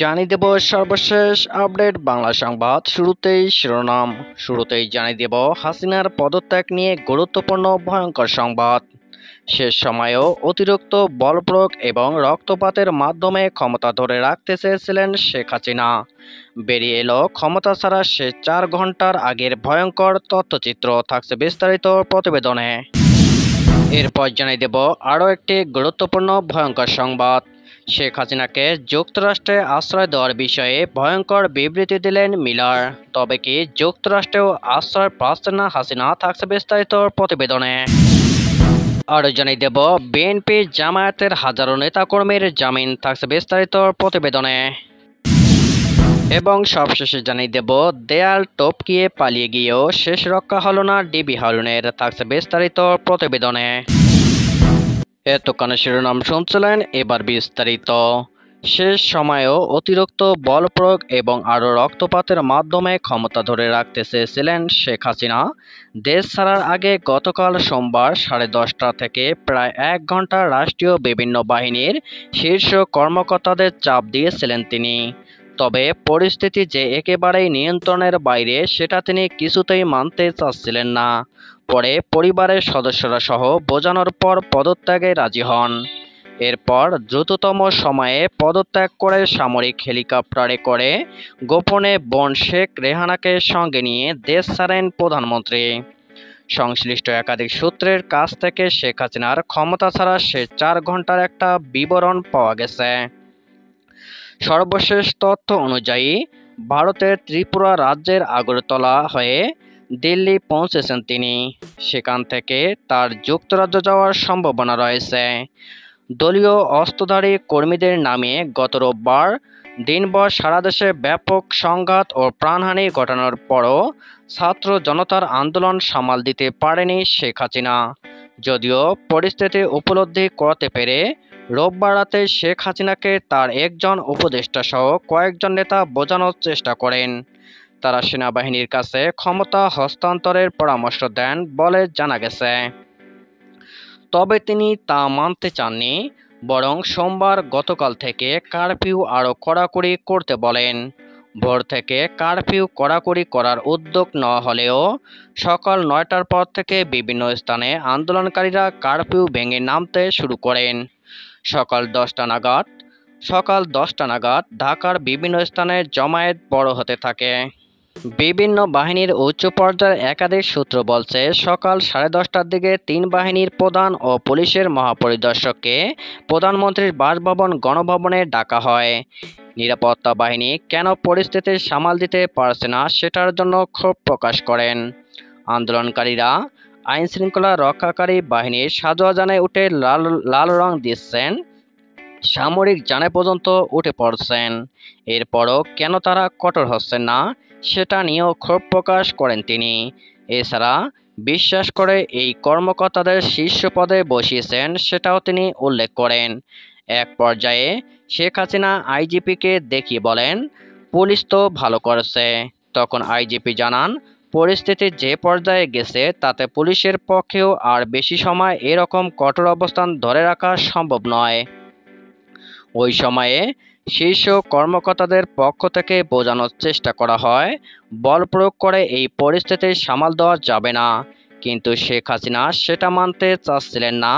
জানিয়ে দেব সর্বশেষ আপডেট বাংলা সংবাদ। শুরুতেই জানিয়ে দেব হাসিনার পদত্যাগ নিয়ে গুরুত্বপূর্ণ ভয়ঙ্কর সংবাদ। শেষ সময়েও অতিরিক্ত বল প্রয়োগ এবং রক্তপাতের মাধ্যমে ক্ষমতা ধরে রাখতে চেয়েছিলেন শেখ হাসিনা। বেরিয়ে এলো ক্ষমতা ছাড়া সে 4 ঘন্টার আগের ভয়ঙ্কর তথ্যচিত্র। থাকছে বিস্তারিত প্রতিবেদনে। এরপর জানিয়ে দেব আরও একটি গুরুত্বপূর্ণ ভয়ঙ্কর সংবাদ। শেখ হাসিনাকে যুক্তরাষ্ট্রে আশ্রয় দেওয়ার বিষয়ে ভয়ঙ্কর বিবৃতি দিলেন মিলার। তবে কি যুক্তরাষ্ট্রেও আশ্রয় পাচ্ছেন না হাসিনা? থাকছে বিস্তারিত প্রতিবেদনে। আরও জানিয়ে দেব বিএনপি জামায়াতের হাজারো নেতাকর্মীর জামিন। থাকছে বিস্তারিত প্রতিবেদনে। এবং সবশেষে জানিয়ে দেব দেয়াল টপকিয়ে পালিয়ে গিয়েও শেষ রক্ষা হলো না ডিবি হারুনের। থাকছে বিস্তারিত প্রতিবেদনে। এতক্ষণে শিরোনাম শুনছিলেন, এবার বিস্তারিত। শেষ সময়েও অতিরিক্ত বল প্রয়োগ এবং আরও রক্তপাতের মাধ্যমে ক্ষমতা ধরে রাখতে চেয়েছিলেন শেখ হাসিনা। দেশ ছাড়ার আগে গতকাল সোমবার 10:30 থেকে প্রায় 1 ঘন্টা রাষ্ট্রীয় বিভিন্ন বাহিনীর শীর্ষ কর্মকর্তাদের চাপ দিয়েছিলেন তিনি। তবে পরিস্থিতি যে একেবারেই নিয়ন্ত্রণের বাইরে সেটা তিনি কিছুতেই মানতে চাচ্ছিলেন না। পরে পরিবারের সদস্যরা সহ বোঝানোর পর পদত্যাগে রাজি হন। এরপর দ্রুততম সময়ে পদত্যাগ করে সামরিক হেলিকপ্টারে করে গোপনে বোন শেখ রেহানাকে সঙ্গে নিয়ে দেশ ছাড়েন প্রধানমন্ত্রী। সংশ্লিষ্ট একাধিক সূত্রের কাছ থেকে শেখ হাসিনার ক্ষমতা ছাড়া সে 4 ঘন্টার একটা বিবরণ পাওয়া গেছে। সর্বশেষ তথ্য অনুযায়ী ভারতের ত্রিপুরা রাজ্যের আগরতলা হয়ে দিল্লি পৌঁছেছেন তিনি। সেখান থেকে তার যুক্তরাজ্য যাওয়ার সম্ভাবনা রয়েছে। দলীয় অস্ত্রধারী কর্মীদের নামে গত রোববার দিনভর সারা দেশে ব্যাপক সংঘাত ও প্রাণহানি ঘটানোর পরও ছাত্র জনতার আন্দোলন সামাল দিতে পারেনি শেখ হাসিনা। যদিও পরিস্থিতি উপলব্ধি করতে পেরে রোববার রাতে শেখ হাসিনাকে তার একজন উপদেষ্টা সহ কয়েকজন নেতা বোঝানোর চেষ্টা করেন। তারা সেনাবাহিনীর কাছে ক্ষমতা হস্তান্তরের পরামর্শ দেন বলে জানা গেছে। তবে তিনি তা মানতে চাননি, বরং সোমবার গতকাল থেকে কারফিউ আরও কড়াকড়ি করতে বলেন। ভোর থেকে কারফিউ কড়াকড়ি করার উদ্যোগ নেওয়া হলেও সকাল 9টার পর থেকে বিভিন্ন স্থানে আন্দোলনকারীরা কারফিউ ভেঙে নামতে শুরু করেন। সকাল 10টা নাগাদ ঢাকার বিভিন্ন স্থানে জমায়েত বড় হতে থাকে। বিভিন্ন বাহিনীর উচ্চ পর্যায়ের একাধিক সূত্র বলছে, সকাল 10:30টার দিকে 3 বাহিনীর প্রধান ও পুলিশের মহাপরিদর্শককে প্রধানমন্ত্রীর বাসভবন গণভবনে ডাকা হয়। নিরাপত্তা বাহিনী কেন পরিস্থিতি সামাল দিতে পারছে না সেটার জন্য ক্ষোভ প্রকাশ করেন। আন্দোলনকারীরা আইনশৃঙ্খলা রক্ষাকারী বাহিনীর সাজোয়া যানে উঠে লাল রং দিচ্ছেন, সামরিক যানে পর্যন্ত উঠে পড়ছেন। এরপরও কেন তারা কঠোর হচ্ছেন না সেটা নিয়েও ক্ষোভ প্রকাশ করেন তিনি। এছাড়া বিশ্বাস করে এই কর্মকর্তাদের শীর্ষ পদে বসিয়েছেন সেটাও তিনি উল্লেখ করেন। এক পর্যায়ে শেখ হাসিনা আইজিপিকে দেখিয়ে বলেন, পুলিশ তো ভালো করেছে। তখন আইজিপি জানান, পরিস্থিতি যে পর্যায়ে গেছে তাতে পুলিশের পক্ষেও আর বেশি সময় এরকম কঠোর অবস্থান ধরে রাখা সম্ভব নয়। ওই সময়ে শীর্ষ কর্মকর্তাদের পক্ষ থেকে বোঝানোর চেষ্টা করা হয়, বল প্রয়োগ করে এই পরিস্থিতি সামাল দেওয়া যাবে না। কিন্তু শেখ হাসিনা সেটা মানতে চাচ্ছিলেন না।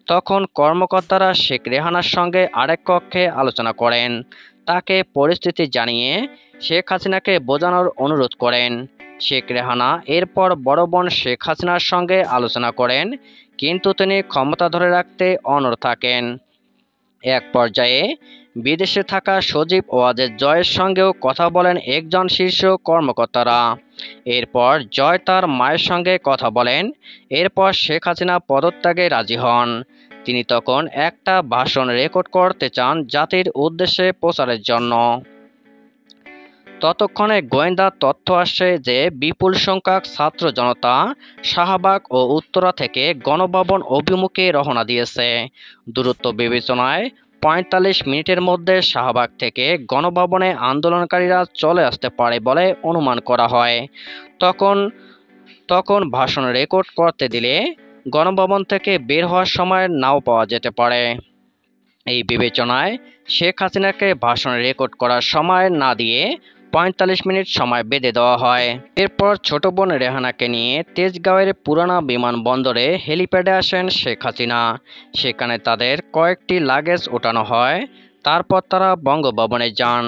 তখন কর্মকর্তারা শেখ রেহানার সঙ্গে আরেক কক্ষে আলোচনা করেন। তাকে পরিস্থিতি জানিয়ে শেখ হাসিনাকে বোঝানোর অনুরোধ করেন। শেখ রেহানা এরপর বড় বোন শেখ হাসিনার সঙ্গে আলোচনা করেন, কিন্তু তিনি ক্ষমতা ধরে রাখতে অনড় থাকেন। এক পর্যায়ে বিদেশে থাকা সজীব ওয়াজেদ জয়ের সঙ্গেও কথা বলেন একজন শীর্ষ কর্মকর্তারা। এরপর জয় তার মায়ের সঙ্গে কথা বলেন। এরপর শেখ হাসিনা পদত্যাগে রাজি হন। তিনি তখন একটা ভাষণ রেকর্ড করতে চান জাতির উদ্দেশ্যে প্রচারের জন্য। ততক্ষণে গোয়েন্দা তথ্য আসে যে বিপুল সংখ্যক ছাত্র জনতা শাহবাগ ও উত্তরা থেকে গণভবন অভিমুখে রওনা দিয়েছে। দূরত্ব বিবেচনায় 45 মিনিটের মধ্যে শাহবাগ থেকে গণভবনে আন্দোলনকারীরা চলে আসতে পারে বলে অনুমান করা হয়। তখন ভাষণ রেকর্ড করতে দিলে গণভবন থেকে বের হওয়ার সময় নাও পাওয়া যেতে পারে। এই বিবেচনায় শেখ হাসিনাকে ভাষণ রেকর্ড করার সময় না দিয়ে ৪৫ মিনিট সময় বেঁধে দেওয়া হয়। এরপর ছোট বোন রেহানাকে নিয়ে তেজগাঁওয়ের পুরানা বিমানবন্দরে হেলিপ্যাডে আসেন শেখ হাসিনা। সেখানে তাদের কয়েকটি লাগেজ ওঠানো হয়। তারপর তারা বঙ্গভবনে যান।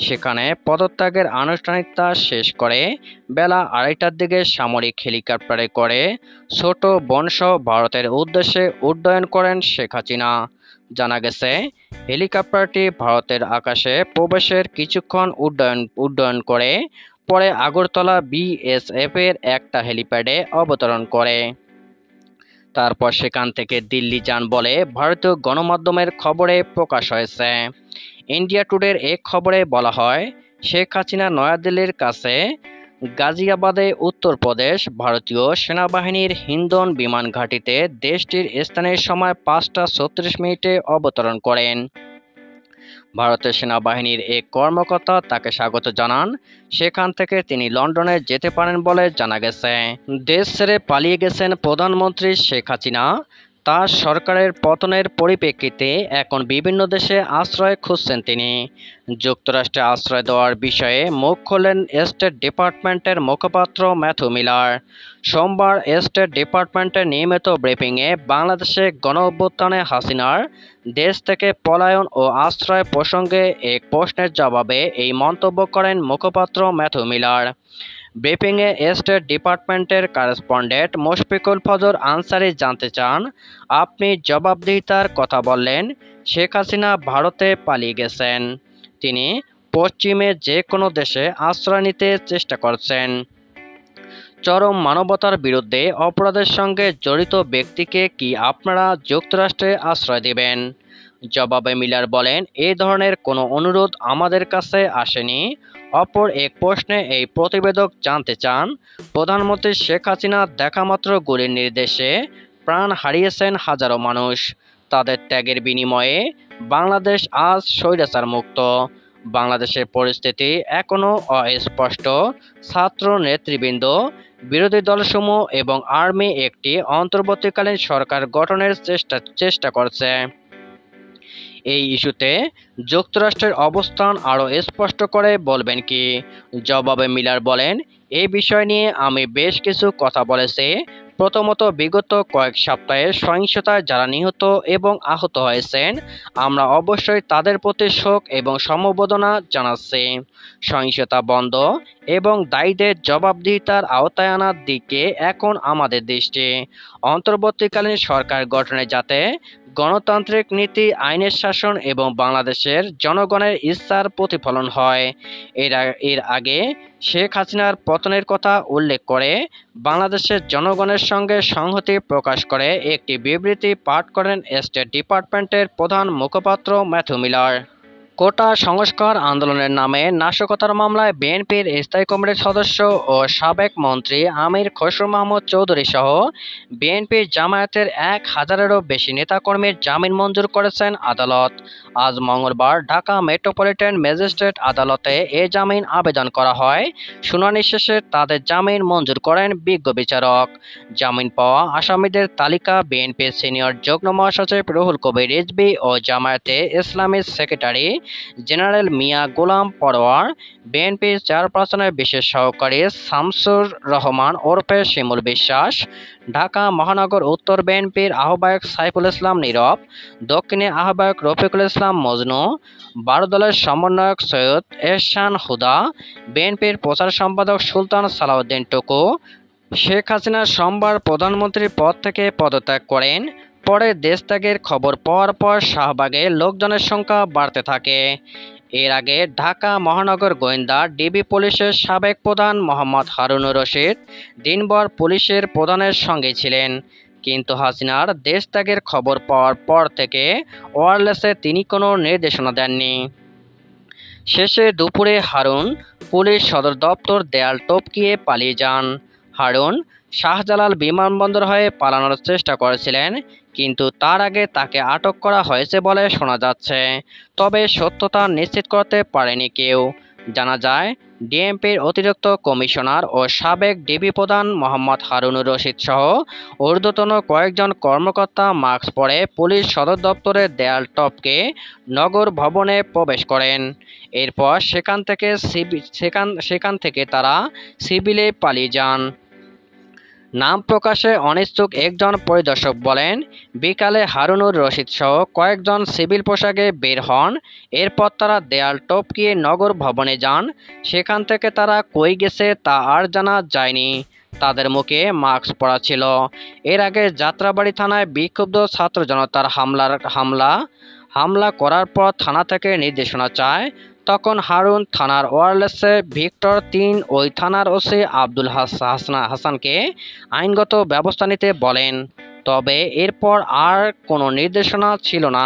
সেখানে পদত্যাগের আনুষ্ঠানিকতা শেষ করে বেলা ২:৩০টার দিকে সামরিক হেলিকপ্টারে করে ছোট বোনসহ ভারতের উদ্দেশ্যে উড্ডয়ন করেন শেখ হাসিনা। জানা গেছে, হেলিকপ্টারটি ভারতের আকাশে প্রবেশের কিছুক্ষণ উড্ডয়ন করে পরে আগরতলা বিএসএফ এর একটা হেলিপ্যাডে অবতরণ করে। তারপর সেখান থেকে দিল্লি যান বলে ভারতীয় গণমাধ্যমের খবরে প্রকাশ হয়েছে। ইন্ডিয়া টুডের এক খবরে বলা হয়, শেখ হাসিনা নয়াদিল্লির কাছে গাজিয়াবাদে উত্তরপ্রদেশ ভারতীয় সেনাবাহিনীর হিন্দন বিমান ঘাঁটিতে দেশটির স্থানীয় সময় ৫টা ৩৬ মিনিটে অবতরণ করেন। ভারতের সেনাবাহিনীর এক কর্মকর্তা তাকে স্বাগত জানান। সেখান থেকে তিনি লন্ডনে যেতে পারেন বলে জানা গেছে। দেশ ছেড়ে পালিয়ে গেছেন প্রধানমন্ত্রী শেখ হাসিনা। তার সরকারের পতনের পরিপ্রেক্ষিতে এখন বিভিন্ন দেশে আশ্রয় খুঁজছেন তিনি। যুক্তরাষ্ট্রে আশ্রয় দেওয়ার বিষয়ে মুখ খোলেন স্টেট ডিপার্টমেন্টের মুখপাত্র ম্যাথু মিলার। সোমবার স্টেট ডিপার্টমেন্টের নিয়মিত ব্রিফিংয়ে বাংলাদেশে গণঅভ্যুত্থানে হাসিনার দেশ থেকে পলায়ন ও আশ্রয় প্রসঙ্গে এক প্রশ্নের জবাবে এই মন্তব্য করেন মুখপাত্র ম্যাথু মিলার। ব্রিফিংয়ে স্টেট ডিপার্টমেন্টের করেসপন্ডেন্ট মুশফিকুল ফজর আনসারি জানতে চান, আপনি জবাবদিহিতার কথা বললেন, শেখ হাসিনা ভারতে পালিয়ে গেছেন। তিনি পশ্চিমে যে কোনো দেশে আশ্রয় নিতে চেষ্টা করছেন। চরম মানবতার বিরুদ্ধে অপরাধের সঙ্গে জড়িত ব্যক্তিকে কি আপনারা যুক্তরাষ্ট্রে আশ্রয় দেবেন? জবাবে মিলার বলেন, এই ধরনের কোনো অনুরোধ আমাদের কাছে আসেনি। অপর এক প্রশ্নে এই প্রতিবেদক জানতে চান, প্রধানমন্ত্রী শেখ হাসিনা দেখামাত্র গুলির নির্দেশে প্রাণ হারিয়েছেন হাজারো মানুষ। তাদের ত্যাগের বিনিময়ে বাংলাদেশ আজ স্বৈরাচার মুক্ত। বাংলাদেশের পরিস্থিতি এখনও অস্পষ্ট। ছাত্র নেতৃবৃন্দ, বিরোধী দলসমূহ এবং আর্মি একটি অন্তর্বর্তীকালীন সরকার গঠনের চেষ্টা করছে। এই ইস্যুতে যুক্তরাষ্ট্রের অবস্থান আরও স্পষ্ট করে বলবেন কি? জবাবে মিলার বলেন, এই বিষয় নিয়ে আমি বেশ কিছু কথা বলেছি। প্রথমত, বিগত কয়েক সপ্তাহে সহিংসতায় যারা নিহত এবং আহত হয়েছেন, আমরা অবশ্যই তাদের প্রতি শোক এবং সমবেদনা জানাচ্ছি। সহিংসতা বন্ধ এবং দায়ীদের জবাবদিহিতার আওতায় আনার দিকে এখন আমাদের দৃষ্টি। অন্তর্বর্তীকালীন সরকার গঠনে যাতে গণতান্ত্রিক নীতি, আইনের শাসন এবং বাংলাদেশের জনগণের ইচ্ছার প্রতিফলন হয়। এর আগে শেখ হাসিনার পতনের কথা উল্লেখ করে বাংলাদেশের জনগণের সঙ্গে সংহতি প্রকাশ করে একটি বিবৃতি পাঠ করেন স্টেট ডিপার্টমেন্টের প্রধান মুখপাত্র ম্যাথু মিলার। কোটা সংস্কার আন্দোলনের নামে নাশকতার মামলায় বিএনপির স্থায়ী কমিটির সদস্য ও সাবেক মন্ত্রী আমির খসরু মাহমুদ চৌধুরী সহ বিএনপির জামায়াতের ১,০০০-এরও বেশি নেতাকর্মীর জামিন মঞ্জুর করেছেন আদালত। আজ মঙ্গলবার ঢাকা মেট্রোপলিটন ম্যাজিস্ট্রেট আদালতে এ জামিন আবেদন করা হয়। শুনানি শেষে তাদের জামিন মঞ্জুর করেন বিজ্ঞ বিচারক। জামিন পাওয়া আসামিদের তালিকা বিএনপির সিনিয়র যুগ্ম মহাসচিব রুহুল কবির রিজভী ও জামায়াতে ইসলামীর সেক্রেটারি জেনারেল মিয়া গোলাম পরোয়ার, বিএনপি চেয়ারপারসনের বিশেষ সহকারী শামসুর রহমান ওরফে শিমুল বিশ্বাস, ঢাকা মহানগর উত্তর বিএনপির আহ্বায়ক সাইফুল ইসলাম নীরব, দক্ষিণে আহ্বায়ক রফিকুল ইসলাম মজনু, ১২ দলের সমন্বয়ক সৈয়দ এহসান হুদা, বিএনপির প্রচার সম্পাদক সুলতান সালাউদ্দিন টুকু। শেখ হাসিনা সোমবার প্রধানমন্ত্রীর পদ থেকে পদত্যাগ করেন। পরে দেশত্যাগের খবর পাওয়ার পর শাহবাগে লোকজনের সংখ্যা বাড়তে থাকে। এর আগে ঢাকা মহানগর গোয়েন্দা ডিবি পুলিশের সাবেক প্রধান মোহাম্মদ হারুনুর রশিদ দিনভর পুলিশের প্রধানের সঙ্গে ছিলেন, কিন্তু হাসিনার দেশত্যাগের খবর পাওয়ার পর থেকে ওয়্যারলেসে তিনি কোনো নির্দেশনা দেননি। শেষে দুপুরে হারুন পুলিশ সদর দপ্তর দেয়াল টপকিয়ে পালিয়ে যান। হারুন শাহজালাল বিমানবন্দর হয়ে পালানোর চেষ্টা করেছিলেন, কিন্তু তার আগে তাকে আটক করা হয়েছে বলে শোনা যাচ্ছে। তবে সত্যতা নিশ্চিত করতে পারেনি কেউ। জানা যায়, ডিএমপির অতিরিক্ত কমিশনার ও সাবেক ডিবি প্রধান মোহাম্মদ হারুনুর রশিদ সহ ঊর্ধ্বতন কয়েকজন কর্মকর্তা মাস্ক পরে পুলিশ সদর দপ্তরের দেয়াল টপকে নগর ভবনে প্রবেশ করেন। এরপর সেখান থেকে তারা সিভিলে পালিয়ে যান। নাম প্রকাশে অনিচ্ছুক একজন পরিদর্শক বলেন, বিকালে হারুনুর রশিদ সহ কয়েকজন সিভিল পোশাকে বের হন। এরপর তারা দেয়াল টপকিয়ে নগর ভবনে যান। সেখান থেকে তারা কই গেছে তা আর জানা যায়নি। তাদের মুখে মাস্ক পরা ছিল। এর আগে যাত্রাবাড়ি থানায় বিক্ষুব্ধ ছাত্র জনতার হামলা করার পর থানা থেকে নির্দেশনা চায়। তখন হারুন থানার ওয়্যারলেসে ভিক্টর ৩ ওই থানার ওসি আব্দুল হাসানকে আইনগত ব্যবস্থা নিতে বলেন। তবে এরপর আর কোনো নির্দেশনা ছিল না।